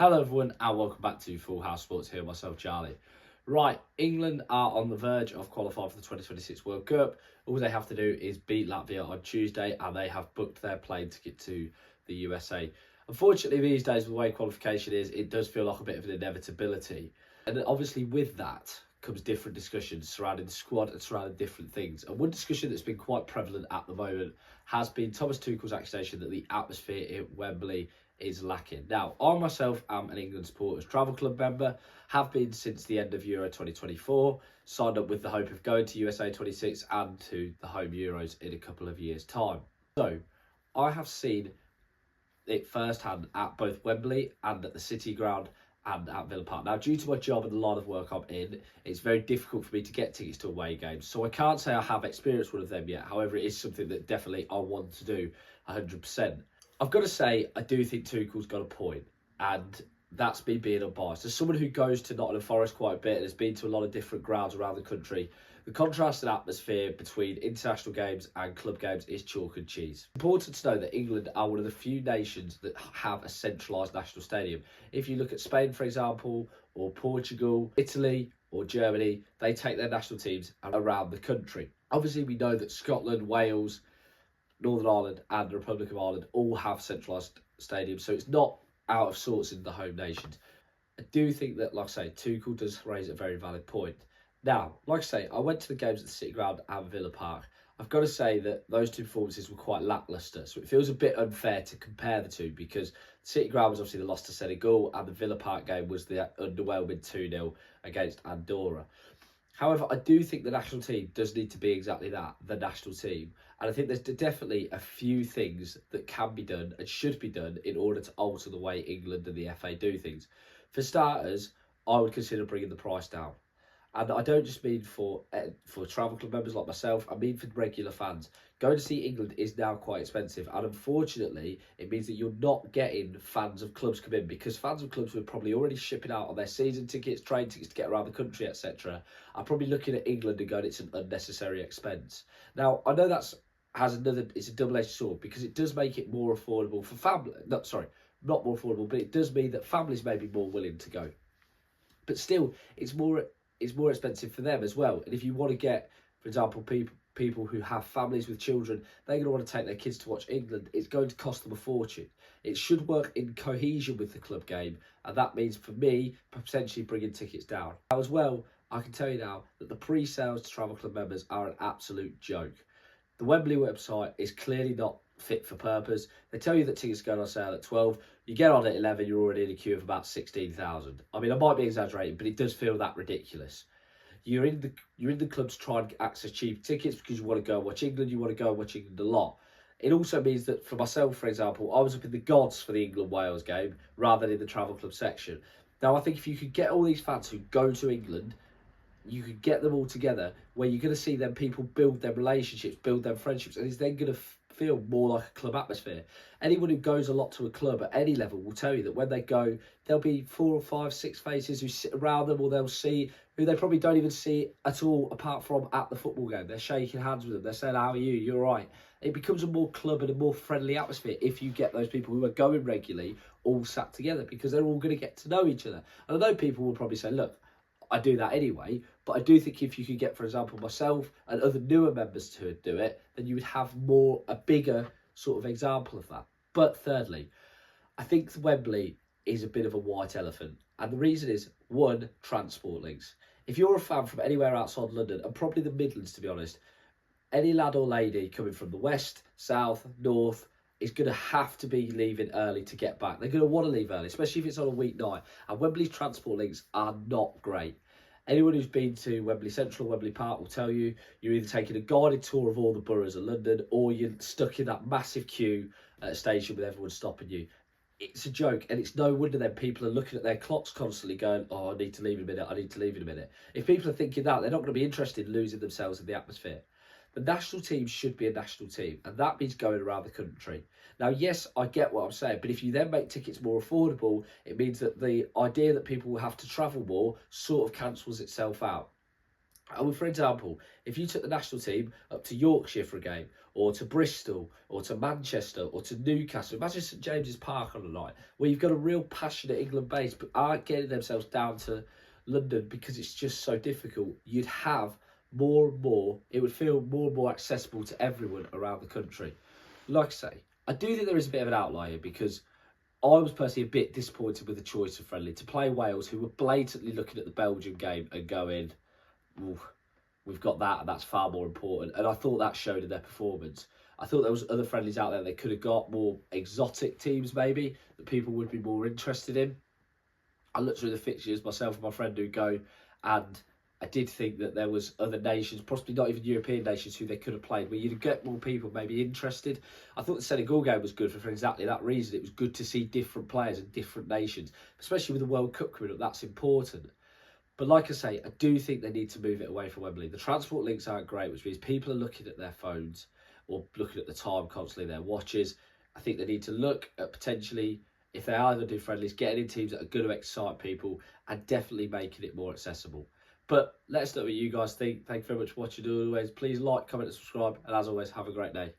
Hello everyone and welcome back to Full House Sports here, myself Charlie. Right, England are on the verge of qualifying for the 2026 World Cup. All they have to do is beat Latvia on Tuesday and they have booked their plane ticket to the USA. Unfortunately these days, with the way qualification is, it does feel like a bit of an inevitability. And obviously with that comes different discussions surrounding the squad and surrounding different things. And one discussion that's been quite prevalent at the moment has been Thomas Tuchel's accusation that the atmosphere at Wembley is lacking. Now, I myself am an England Supporters Travel Club member, have been since the end of Euro 2024, signed up with the hope of going to USA 26 and to the home Euros in a couple of years' time. So, I have seen it firsthand at both Wembley and at the City Ground and at Villa Park. Now, due to my job and the line of work I'm in, it's very difficult for me to get tickets to away games. So I can't say I have experienced one of them yet. However, it is something that definitely I want to do 100%. I've got to say, I do think Tuchel's got a point, and that's me being unbiased. As someone who goes to Nottingham Forest quite a bit and has been to a lot of different grounds around the country, the contrast in atmosphere between international games and club games is chalk and cheese. It's important to know that England are one of the few nations that have a centralised national stadium. If you look at Spain, for example, or Portugal, Italy, or Germany, they take their national teams around the country. Obviously, we know that Scotland, Wales, Northern Ireland and the Republic of Ireland all have centralised stadiums, so it's not out of sorts in the home nations. I do think that, like I say, Tuchel does raise a very valid point. Now, like I say, I went to the games at the City Ground and Villa Park. I've got to say that those two performances were quite lacklustre, so it feels a bit unfair to compare the two because the City Ground was obviously the loss to Senegal and the Villa Park game was the underwhelming 2-0 against Andorra. However, I do think the national team does need to be exactly that, the national team. And I think there's definitely a few things that can be done and should be done in order to alter the way England and the FA do things. For starters, I would consider bringing the price down. And I don't just mean for travel club members like myself, I mean for regular fans. Going to see England is now quite expensive. And unfortunately, it means that you're not getting fans of clubs come in because fans of clubs who are probably already shipping out on their season tickets, train tickets to get around the country, etc. are probably looking at England and going, it's an unnecessary expense. Now, I know it's a double-edged sword because it does make it more affordable for family. Not more affordable, but it does mean that families may be more willing to go. But still, it's more expensive for them as well. And if you want to get, for example, people who have families with children, they're going to want to take their kids to watch England. It's going to cost them a fortune. It should work in cohesion with the club game. And that means, for me, potentially bringing tickets down. Now, as well, I can tell you now that the pre-sales to travel club members are an absolute joke. The Wembley website is clearly not fit for purpose. They tell you that tickets go on sale at 12. You get on at 11, you're already in a queue of about 16,000. I mean, I might be exaggerating, but it does feel that ridiculous. You're in the club to try and access cheap tickets because you want to go and watch England. You want to go and watch England a lot. It also means that for myself, for example, I was up in the gods for the England-Wales game rather than in the travel club section. Now, I think if you could get all these fans who go to England, you could get them all together where you're going to see them people build their relationships, build their friendships, and it's then going to feel more like a club atmosphere. Anyone who goes a lot to a club at any level will tell you that when they go, there'll be 4 or 5, 6 faces who sit around them, or they'll see who they probably don't even see at all apart from at the football game. They're shaking hands with them. They're saying, how are you? You're right. It becomes a more club and a more friendly atmosphere if you get those people who are going regularly all sat together because they're all going to get to know each other. And I know people will probably say, look, I do that anyway, but I do think if you could get, for example, myself and other newer members to do it, then you would have a bigger sort of example of that. But thirdly, I think Wembley is a bit of a white elephant. And the reason is, one, transport links. If you're a fan from anywhere outside London, and probably the Midlands, to be honest, any lad or lady coming from the west, south, north, is going to have to be leaving early to get back. They're going to want to leave early, especially if it's on a weeknight. And Wembley's transport links are not great. Anyone who's been to Wembley Central, Wembley Park will tell you you're either taking a guided tour of all the boroughs of London or you're stuck in that massive queue at a station with everyone stopping you. It's a joke, and it's no wonder then people are looking at their clocks constantly going, oh, I need to leave in a minute, I need to leave in a minute. If people are thinking that, they're not going to be interested in losing themselves in the atmosphere. The national team should be a national team, and that means going around the country. Now, yes, I get what I'm saying, but if you then make tickets more affordable, it means that the idea that people will have to travel more sort of cancels itself out. And for example, if you took the national team up to Yorkshire for a game, or to Bristol, or to Manchester, or to Newcastle. Imagine St James's Park on a night where you've got a real passionate England base, but aren't getting themselves down to London because it's just so difficult. You'd have more and more, it would feel more and more accessible to everyone around the country. Like I say, I do think there is a bit of an outlier because I was personally a bit disappointed with the choice of friendly to play Wales, who were blatantly looking at the Belgium game and going, we've got that and that's far more important. And I thought that showed in their performance. I thought there was other friendlies out there they could have got, more exotic teams maybe, that people would be more interested in. I looked through the fixtures myself and my friend who go, and I did think that there was other nations, possibly not even European nations, who they could have played, where you'd get more people maybe interested. I thought the Senegal game was good for exactly that reason. It was good to see different players and different nations, especially with the World Cup coming up. That's important. But like I say, I do think they need to move it away from Wembley. The transport links aren't great, which means people are looking at their phones or looking at the time constantly, their watches. I think they need to look at potentially, if they are going to do friendlies, getting in teams that are going to excite people and definitely making it more accessible. But let us know what you guys think. Thank you very much for watching. As always, please like, comment and subscribe. And as always, have a great day.